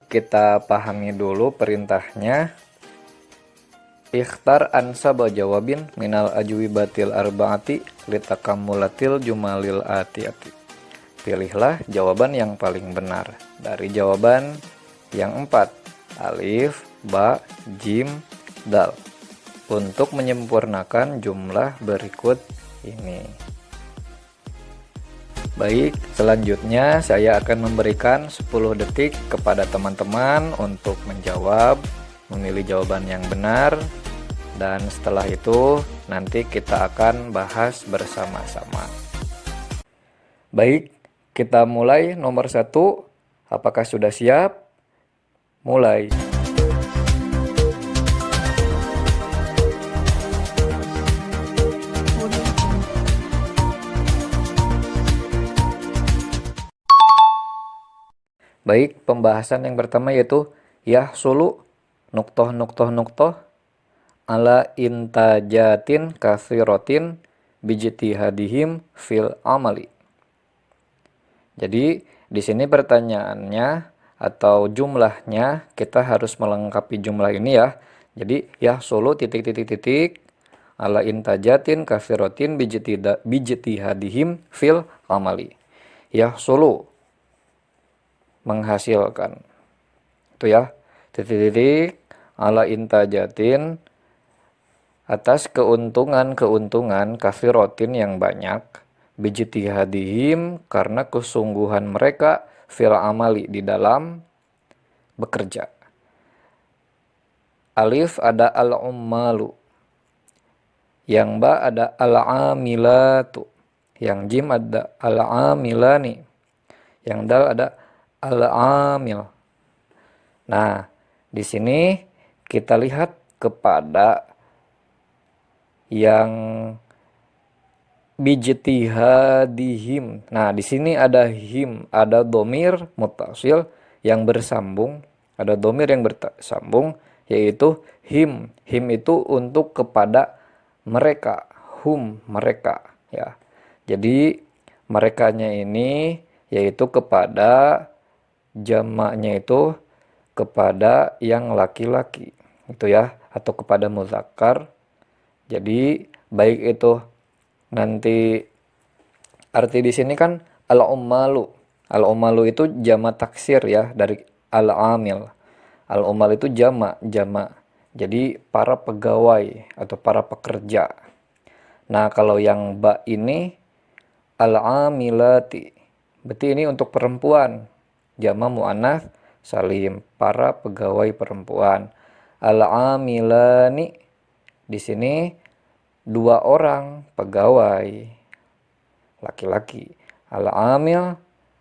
kita pahami dulu perintahnya. Ikhtar ansaba jawabin minal ajwibatil arba'ati litakamulatil jumalil atiyati. Pilihlah jawaban yang paling benar dari jawaban yang 4, alif, ba, jim, dal, untuk menyempurnakan jumlah berikut ini. Baik, selanjutnya saya akan memberikan 10 detik kepada teman-teman untuk menjawab, memilih jawaban yang benar, dan setelah itu nanti kita akan bahas bersama-sama. Baik, kita mulai. Nomor 1, apakah sudah siap? Mulai. Baik, pembahasan yang pertama yaitu yahsulu nuktoh ala intajatin katsirotin bijtihadihim fil amali. Jadi di sini pertanyaannya atau jumlahnya kita harus melengkapi jumlah ini ya. Jadi yahsulu ala intajatin katsirotin bijtihadihim fil amali. Yahsulu menghasilkan, itu ya, titik ala intajatin atas keuntungan kafirotin yang banyak, bijtihadihim karena kesungguhan mereka, fil amali di dalam bekerja. Alif ada al-ummalu, yang ba ada al-amilatu, yang jim ada al-amilani, yang dal ada al-amil. Nah, di sini kita lihat kepada yang bijtihadihim. Nah, di sini ada him, ada domir muttasil yang bersambung, ada domir yang bersambung yaitu him. Him itu untuk kepada mereka, hum mereka ya. Jadi merekanya ini yaitu kepada jamaknya itu kepada yang laki-laki, itu ya, atau kepada muzakkar. Jadi baik itu nanti arti di sini kan al-ummalu. Al-ummalu itu jamak taksir ya dari al-amil. Al-ummal itu jamak. Jadi para pegawai atau para pekerja. Nah, kalau yang ba ini al-amilati. Berarti ini untuk perempuan. Jamak muannats salim, para pegawai perempuan. Al-amilani, di sini 2 orang pegawai laki-laki. Al-amil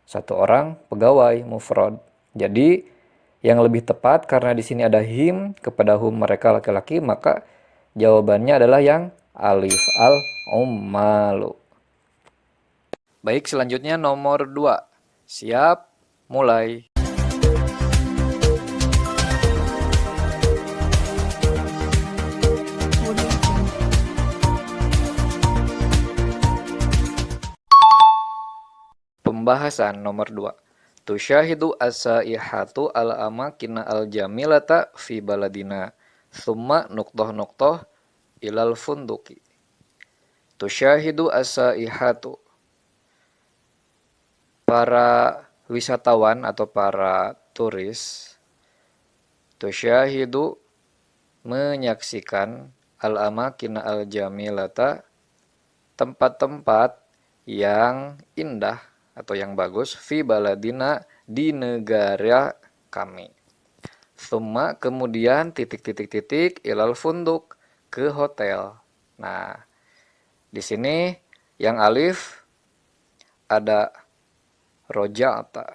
1 orang pegawai mufrad. Jadi yang lebih tepat karena di sini ada him kepada hum mereka laki-laki, maka jawabannya adalah yang alif, al-ummalu. Baik, selanjutnya nomor 2. Siap, mulai. Pembahasan nomor 2. Tusyahidu as-saihatu al-amakina al-jamilata fi baladina. Thumma nuktoh ilal funduki. Tusyahidu as-saihatu. Para wisatawan atau para turis, tusyahidu menyaksikan al-amakina al-jamilata, tempat-tempat yang indah atau yang bagus, fi baladina di negara kami. Thumma kemudian ilal funduk ke hotel. Nah, di sini yang alif ada roja'ata,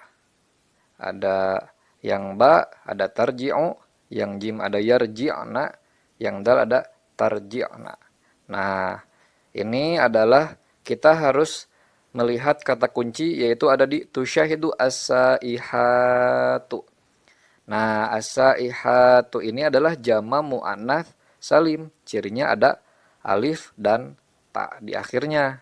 ada yang ba ada tarji'u, yang jim ada yarji'na, yang dal ada tarji'na. Nah, ini adalah kita harus melihat kata kunci yaitu ada di tusyahidu as-saihatu. Nah, as-saihatu ini adalah jama muannats salim, cirinya ada alif dan ta di akhirnya.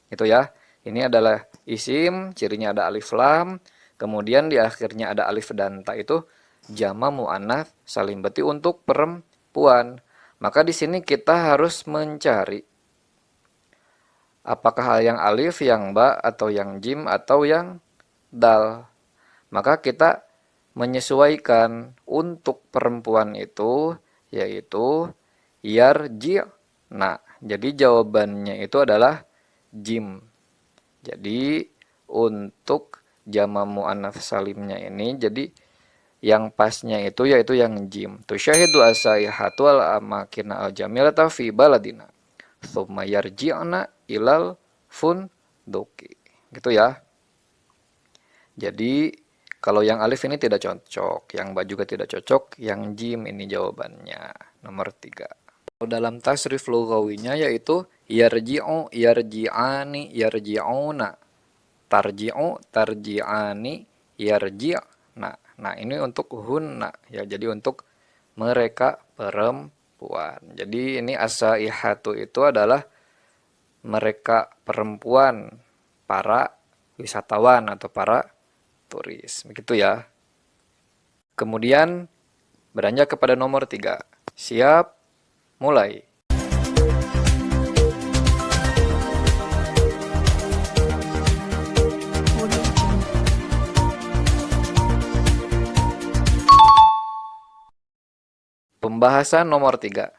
Itu ya. Ini adalah isim, cirinya ada alif lam, kemudian di akhirnya ada alif dan ta, itu jama muannats salim, berarti untuk perempuan. Maka di sini kita harus mencari apakah hal yang alif, yang ba, atau yang jim, atau yang dal. Maka kita menyesuaikan untuk perempuan itu, yaitu yarji'. Nah, jadi jawabannya itu adalah jim. Jadi untuk jama muannats salimnya ini, jadi yang pasnya itu yaitu yang jim. Tusyahidu as-saihatu al-amakina al-jamilata fi baladina. Tsumma yarji'na ilal funduki. Gitu ya. Jadi kalau yang alif ini tidak cocok, yang ba juga tidak cocok, yang jim ini jawabannya. Nomor 3. Dalam tasrif lughawinya yaitu yarji'u, yarji'ani, yarji'una. Tarji'u, tarji'ani, yarji'na. Nah, ini untuk hunna ya. Jadi untuk mereka perempuan. Jadi ini as-saihatu itu adalah mereka perempuan, para wisatawan atau para turis. Begitu ya. Kemudian beranjak kepada nomor 3. Siap, mulai. Pembahasan nomor 3.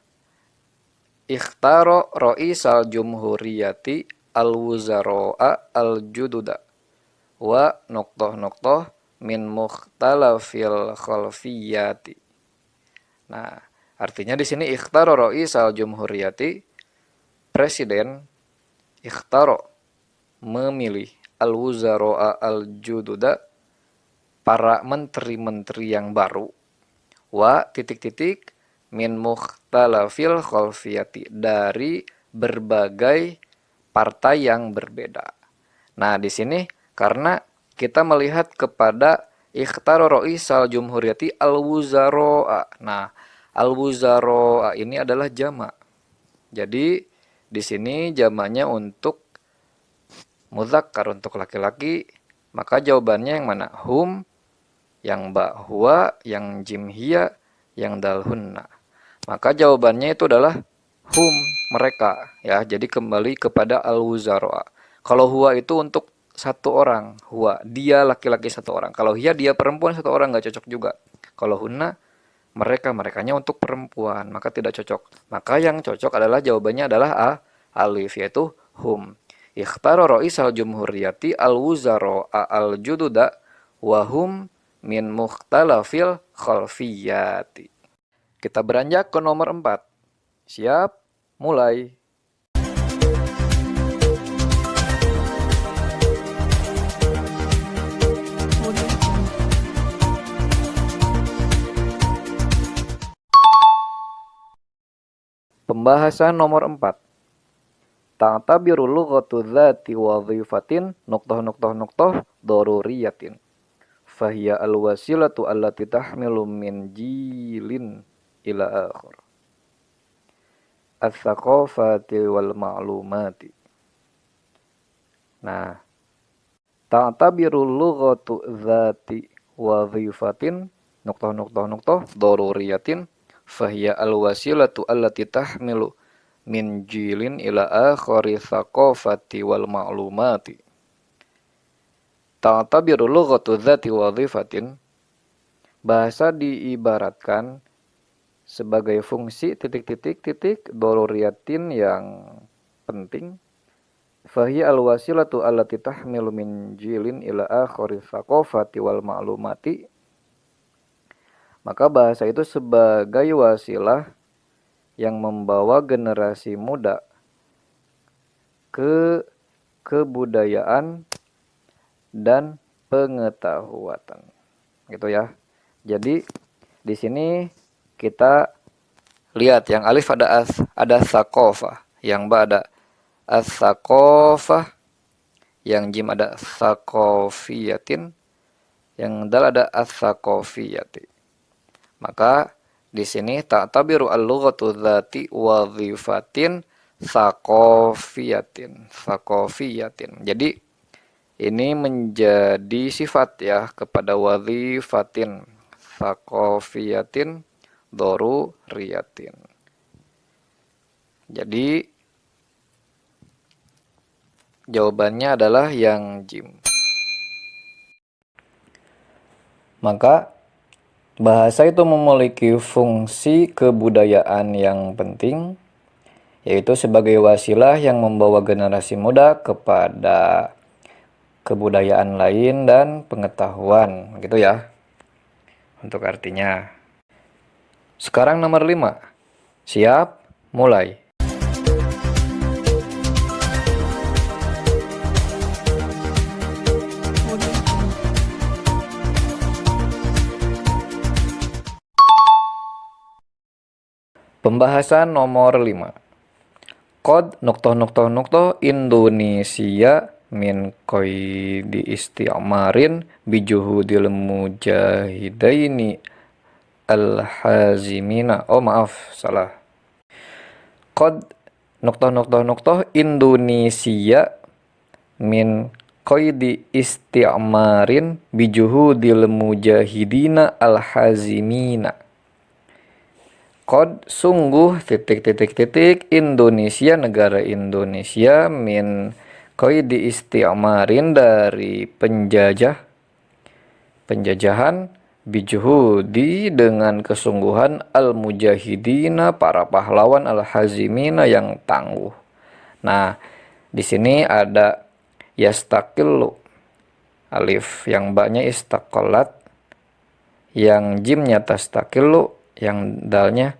Ikhtaro ro'isal jumhuriyati al-wuzaro'a al-jududa wa noktoh-noktoh min mukhtalafil khalfiyati. Nah, artinya di sini ikhtaro ro'isal jumhuriyati, presiden ikhtaro memilih al-wuzaro'a al-jududa, para menteri-menteri yang baru, wa titik-titik min mukhtalafil khalfiyati, dari berbagai partai yang berbeda. Nah, di sini karena kita melihat kepada ikhtaro ro'isal jumhuriyati al-wuzaro'a. Nah, al-wuzaro'a ini adalah jama'. Jadi di sini jamanya untuk mudzakkar, untuk laki-laki. Maka jawabannya yang mana? Hum, yang ba huwa, yang jim hiya, yang dal hunna. Maka jawabannya itu adalah hum, mereka ya. Jadi kembali kepada al-wuzaro'a. Kalau huwa itu untuk satu orang, huwa dia laki-laki satu orang. Kalau hiya dia perempuan satu orang, nggak cocok juga. Kalau hunna merekanya untuk perempuan, maka tidak cocok. Maka yang cocok adalah jawabannya adalah alif, yaitu hum. Ikhtaro ro'isal jumhuriyati al-wuzaro'a al-jududa wahum min mukhtalafil khalfiyati. Kita beranjak ke nomor 4. Siap, mulai. Pembahasan nomor 4. Ta'tabiru lughatu dzati wadhifatin noktoh daruriyatin. Fahiya al-wasilatu allati tahmilu min jilin ila akhir. Ats-tsaqafati wal ma'lumati. Nah, ta'tabiru lughatu dzati wadhifatin noktoh daruriyatin. Fahiya al-wasilatu allati tahmilu min jilin ila akhari tsaqafati wal ma'lumati. Ta'tabiru lughatu dzati wadhifatin, bahasa diibaratkan sebagai fungsi titik-titik daruriyatin yang penting. Fahiya al-wasilatu allati tahmilu min jilin ila akhari tsaqafati wal ma'lumati. Maka bahasa itu sebagai wasilah yang membawa generasi muda ke kebudayaan dan pengetahuan. Gitu ya. Jadi di sini kita lihat yang alif ada tsaqafah, yang ba ada as-tsaqafah, yang jim ada tsaqafiyatin, yang dal ada as-tsaqafiyati. Maka di sini ta'tabiru al-lughatu dzati wadhifatin tsaqafiyatin. Jadi ini menjadi sifat ya kepada wadhifatin, thaqafiyatin daruriyatin. Jadi jawabannya adalah yang jim. Maka bahasa itu memiliki fungsi kebudayaan yang penting, yaitu sebagai wasilah yang membawa generasi muda kepada kebudayaan lain dan pengetahuan, gitu ya. Untuk artinya. Sekarang nomor 5. Siap, mulai. Pembahasan nomor 5. Qad Indonesia min qaidi isti'marin bijuhudil mujahidaini al-hazimina. Oh maaf, salah. Qad Indonesia min qaidi isti'marin bijuhudil mujahidina al-hazimina. Qad sungguh Indonesia, negara Indonesia, min qaidi isti'marin dari penjajahan, bijuhudi dengan kesungguhan, al-mujahidina para pahlawan, al-hazimina yang tangguh. Nah, di sini ada yastaqillu, alif yang ba-nya istaqallat, yang jimnya tastaqillu, yang dalnya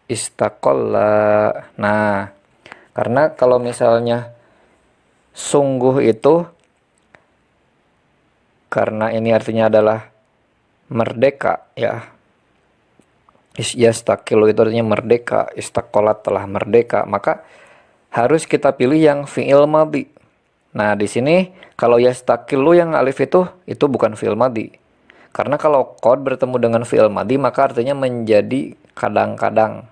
istaqalla. Nah, karena kalau misalnya sungguh itu, karena ini artinya adalah merdeka ya. Yastaqilu itu artinya merdeka, istaqallat telah merdeka, maka harus kita pilih yang fi'il madhi. Nah, di sini kalau yastaqilu yang alif itu bukan fi'il madhi. Karena kalau qad bertemu dengan fi'il madhi maka artinya menjadi kadang-kadang.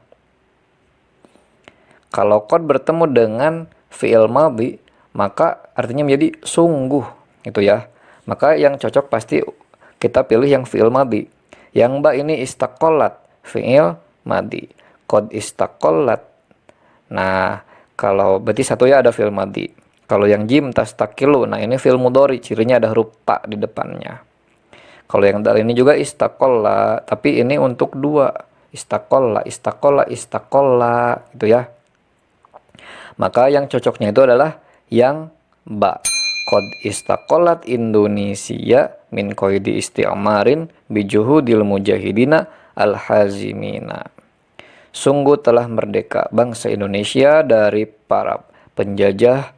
Kalau qad bertemu dengan fi'il madhi maka artinya menjadi sungguh, gitu ya. Maka yang cocok pasti kita pilih yang fi'il madhi. Yang ba ini istaqallat, fi'il madhi. Qad istaqallat. Nah, kalau berarti satu ya ada fi'il madhi. Kalau yang jim tastaqilu, nah ini fi'il mudhari, cirinya ada huruf ta di depannya. Kalau yang dal ini juga istaqalla, tapi ini untuk dua. Istaqalla, gitu ya. Maka yang cocoknya itu adalah yang ba. Qad istaqallat Indonesia min qaidi isti'marin bijuhudil mujahidina al-hazimina. Sungguh telah merdeka bangsa Indonesia dari para penjajah,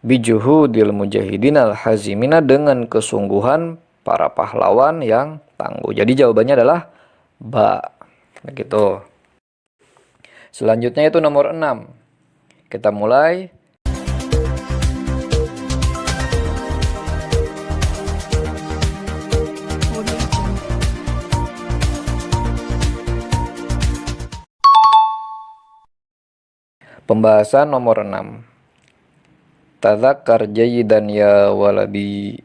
bijuhudil mujahidina al-hazimina dengan kesungguhan para pahlawan yang tangguh. Jadi jawabannya adalah ba. Begitu. Selanjutnya itu nomor 6. Kita mulai. Pembahasan nomor 6. Tadzakkar jayidan ya waladi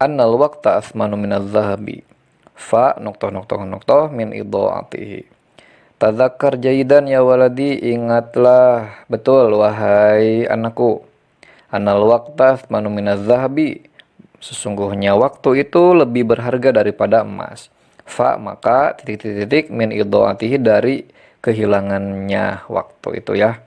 annal waqta asmanu minaz zahabi fa min idha'atihi. Tadzakkar jayidan ya waladi, ingatlah betul wahai anakku, annal waqta asmanu minaz zahabi, sesungguhnya waktu itu lebih berharga daripada emas. Fa maka min idha'atihi, dari kehilangannya waktu itu ya.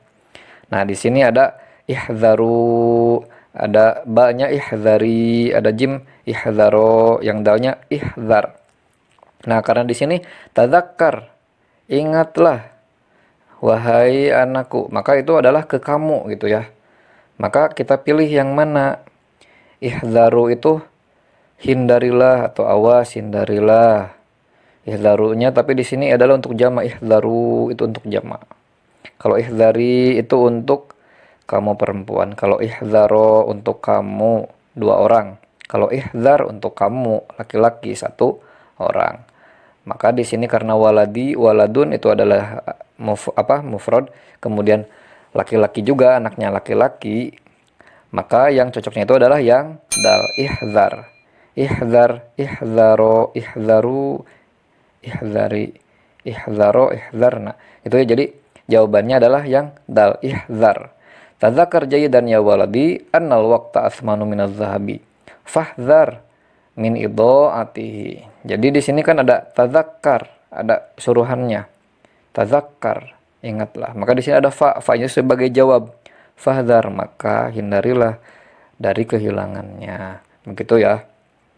Nah, di sini ada ihzaru, ada ba-nya ihzari, ada jim ihzaro, yang dalnya ihzar. Nah, karena di sini tadzakkar, ingatlah wahai anakku, maka itu adalah ke kamu gitu ya. Maka kita pilih yang mana? Ihzaru itu hindarilah atau awas, hindarilah. Ihzarunya tapi di sini adalah untuk jamak, ihzaru itu untuk jamak. Kalau ihzari itu untuk kamu perempuan. Kalau ihzaro untuk kamu 2 orang. Kalau ihzar untuk kamu laki-laki 1 orang. Maka di sini karena waladun itu adalah mufrad, kemudian laki-laki juga, anaknya laki-laki, maka yang cocoknya itu adalah yang dal, ihzar. Ihzar, ihzaro, ihzaru. ihdzari, ihdzaro, ihdzarna. Itu ya, jadi jawabannya adalah yang dal, ihdzar. Tadzakar jayidan ya waladi annal waqta asmanu minaz zahabi. Fahdzar min idha'atihi. Jadi di sini kan ada tadzakar, ada suruhannya. Tadzakar, ingatlah. Maka di sini ada fa-nya sebagai jawab. Fahdzar, maka hindarilah dari kehilangannya. Begitu ya.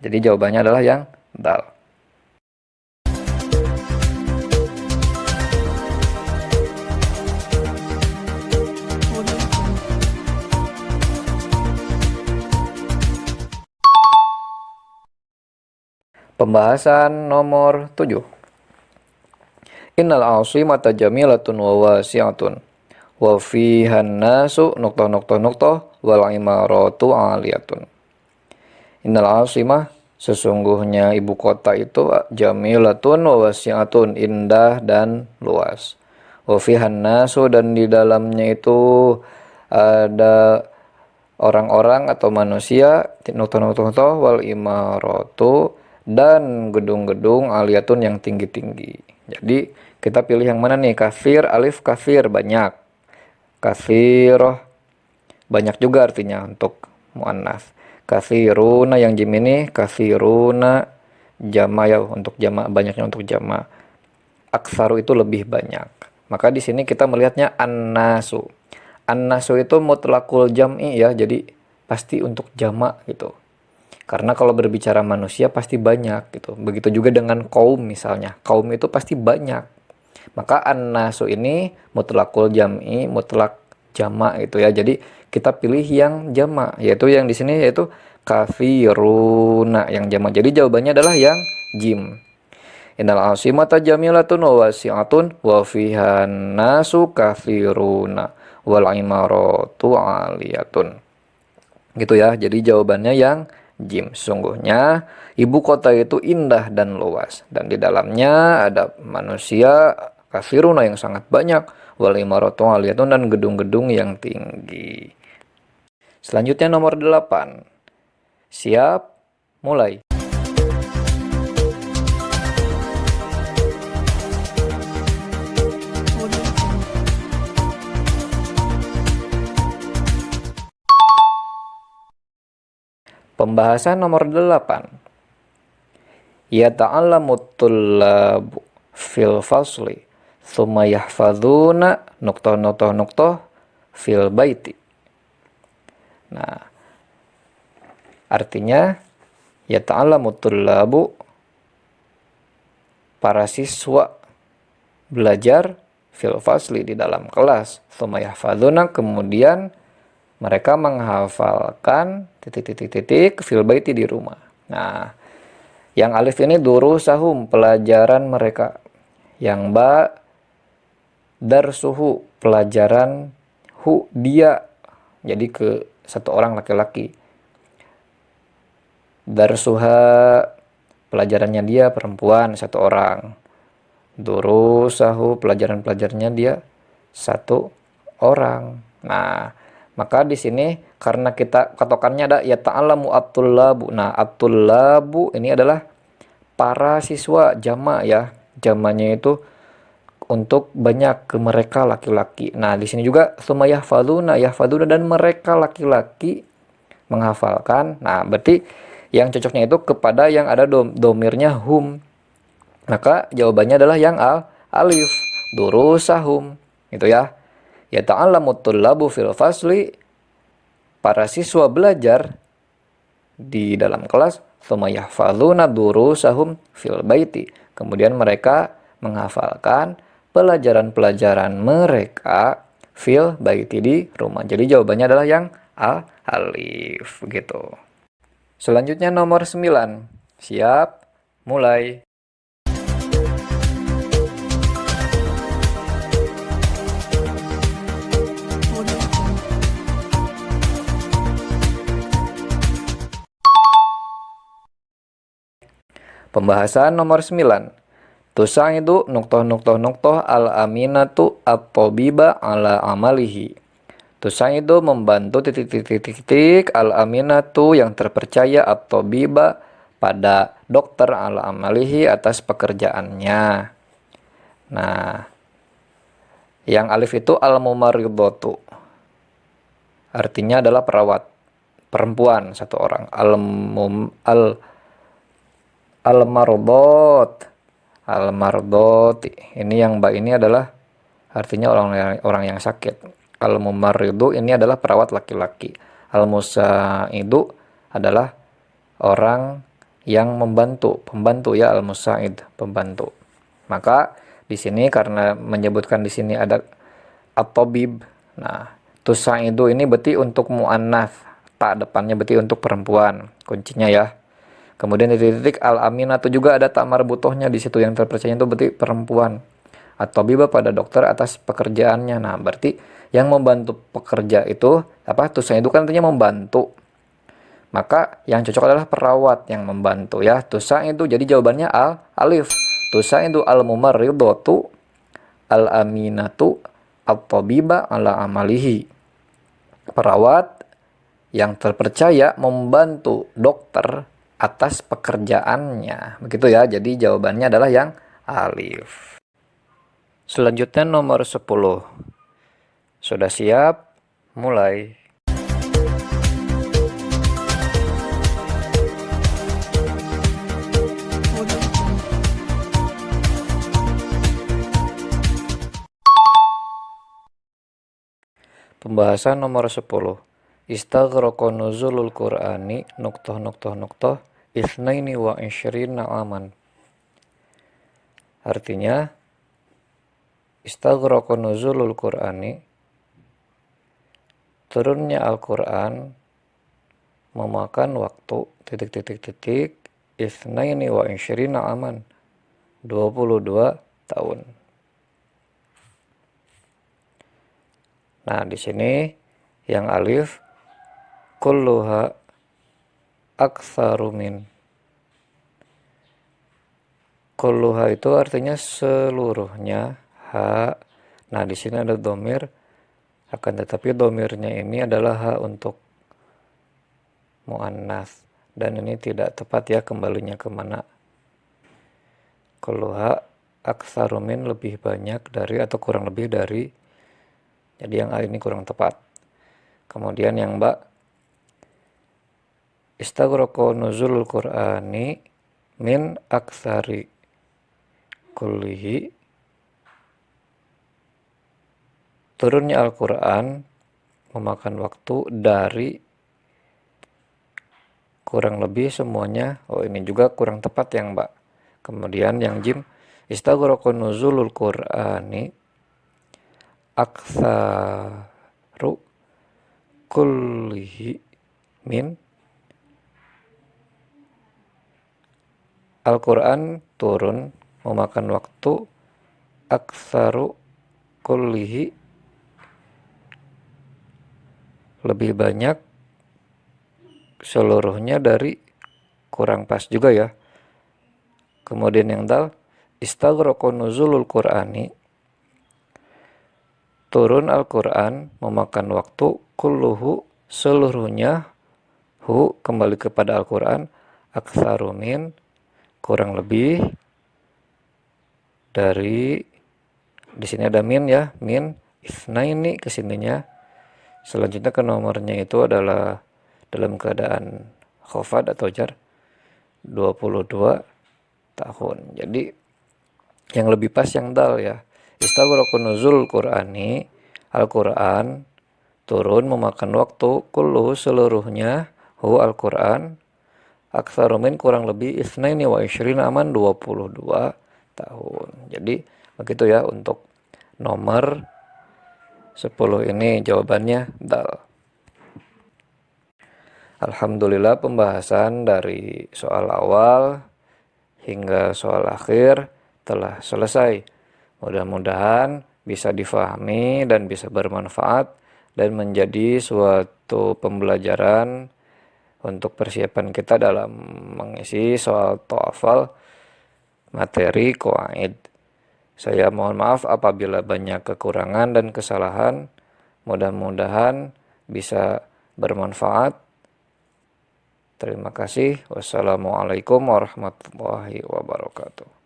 Jadi jawabannya adalah yang dal. Pembahasan nomor 7. Innal asimata jamilatun wa wasi'atun wa fihan nasu wal imaratu aliyatun. Innal asimah, sesungguhnya ibu kota itu jamilatun wa wasi'atun, indah dan luas. Wa fihan nasu, dan di dalamnya itu ada orang-orang atau manusia, wal imaratu, dan gedung-gedung aliyatun yang tinggi-tinggi. Jadi kita pilih yang mana nih? Kafir, alif kafir, banyak. Kafiroh, banyak juga artinya untuk muannas. Kafiruna yang jim ini kafiruna jama ya, untuk jama, banyaknya untuk jama. Aksaru itu lebih banyak. Maka di sini kita melihatnya annasu. Annasu itu mutlaqul jam'i ya, jadi pasti untuk jama gitu. Karena kalau berbicara manusia pasti banyak gitu. Begitu juga dengan kaum misalnya. Kaum itu pasti banyak. Maka an-nasu ini mutlaqul jam'i, mutlaq jama' gitu ya. Jadi kita pilih yang jama', yaitu yang di sini yaitu kafiruna yang jama'. Jadi jawabannya adalah yang jim. Innal asimata jamilatun wa wasi'atun wa fihan nasu kafiruna wal imaratu aliyatun. Gitu ya. Jadi jawabannya yang jim. Sungguhnya ibu kota itu indah dan luas, dan di dalamnya ada manusia kafiruna yang sangat banyak, wal imaratu aliyatun, dan gedung-gedung yang tinggi. Selanjutnya nomor 8. Siap, mulai. Pembahasan nomor 8. Yata'allamut tullabu fil fasli thumma yahfadzuna fil baiti. Nah, artinya yata'allamut tullabu, para siswa belajar fil fasli, di dalam kelas, thumma yahfadzuna, kemudian mereka menghafalkan fil baiti, di rumah. Nah, yang alif ini durusahum, pelajaran mereka. Yang ba darsuhu, pelajaran hu, dia. Jadi ke satu orang laki-laki. Darsuha, pelajarannya dia perempuan, satu orang. Durusahu, pelajaran-pelajarannya dia satu orang. Nah, maka di sini karena kita patokannya ada ya ta'allamu at-tullabu. Nah, at-tullabu ini adalah para siswa, jama ya. Jamanya itu untuk banyak, ke mereka laki-laki. Nah, di sini juga tsumma yahfadzuna, dan mereka laki-laki menghafalkan. Nah, berarti yang cocoknya itu kepada yang ada domirnya hum. Maka jawabannya adalah yang alif, durusahum. Gitu ya. Ya ta'allamut tullabu fil fasli, para siswa belajar di dalam kelas, tsumma yahfadzuna durusahum fil baiti, kemudian mereka menghafalkan pelajaran-pelajaran mereka fil baiti, di rumah. Jadi jawabannya adalah yang alif gitu. Selanjutnya nomor 9. Siap, mulai. Pembahasan nomor 9. Tusaidu al-aminatu at-tabiba ala amalihi. Tusaidu membantu al-aminatu yang terpercaya, at-tabiba pada dokter ala amalihi atas pekerjaannya. Nah, yang alif itu al-mumarridatu. Artinya adalah perawat. Perempuan satu orang. Al-mardot. Al-mardoti. Ini yang ba ini adalah artinya orang yang sakit. Al-mumarridu ini adalah perawat laki-laki. Al-musaidu adalah orang yang membantu, pembantu ya, al-musaid, pembantu. Maka di sini karena menyebutkan di sini ada at-tabib. Nah, tusaidu ini berarti untuk muannats, tak depannya berarti untuk perempuan. Kuncinya ya. Kemudian di titik al-aminatu juga ada tak marbutohnya di situ, yang terpercaya itu berarti perempuan. At-tabibah pada dokter atas pekerjaannya. Nah, berarti yang membantu pekerja itu apa? Tusaidu kan artinya membantu. Maka yang cocok adalah perawat yang membantu ya. Tusa itu jadi jawabannya alif. Tusa itu al-mumarridatu al-aminatu at-tabiba ala amalihi. Perawat yang terpercaya membantu dokter atas pekerjaannya. Begitu ya. Jadi jawabannya adalah yang alif. Selanjutnya nomor 10. Sudah siap? Mulai. Pembahasan nomor 10. Istaghraqa nuzulul Qur'ani isnaini wa isyrina aman. Artinya, istaghraqa nuzulul Qur'ani, turunnya Al-Qur'an memakan waktu isnaini wa isyrina aman, 22 tahun. Nah, di sini yang alif kulluha aktsaru min. Kulluha itu artinya seluruhnya, ha. Nah, di sini ada dhamir, akan tetapi dhamirnya ini adalah ha untuk muannats, dan ini tidak tepat ya, kembalinya kemana? Kulluha aktsaru min, lebih banyak dari atau kurang lebih dari. Jadi yang A ini kurang tepat. Kemudian yang ba, istaghraqa nuzulul Qur'ani min aktsari kullihi, turunnya Al-Qur'an memakan waktu dari kurang lebih semuanya. Oh, ini juga kurang tepat yang ba. Kemudian yang jim, istaghraqa nuzulul Qur'ani aktsaru kullihi min. Al-Quran turun memakan waktu aktsaru kullihi, lebih banyak seluruhnya dari, kurang pas juga ya. Kemudian yang dal, istaghraqa nuzulul Qur'ani, turun Al-Quran memakan waktu kulluhu, seluruhnya, hu kembali kepada Al-Quran, aktsaru min, kurang lebih dari, di sini ada min ya, min isnaini kesininya. Selanjutnya ke nomornya itu adalah dalam keadaan khafad atau jar, 22 tahun. Jadi yang lebih pas yang dal ya. Istaghraqa nuzul Qur'ani, Al-Qur'an turun memakan waktu, kullu seluruhnya, hu Al-Qur'an, aktsaru min kurang lebih, isnaini wa isyrina aman, 22 tahun. Jadi begitu ya untuk nomor 10 ini jawabannya dal. Alhamdulillah pembahasan dari soal awal hingga soal akhir telah selesai. Mudah-mudahan bisa difahami dan bisa bermanfaat dan menjadi suatu pembelajaran untuk persiapan kita dalam mengisi soal TOEFL materi qawaid. Saya mohon maaf apabila banyak kekurangan dan kesalahan. Mudah-mudahan bisa bermanfaat. Terima kasih. Wassalamualaikum warahmatullahi wabarakatuh.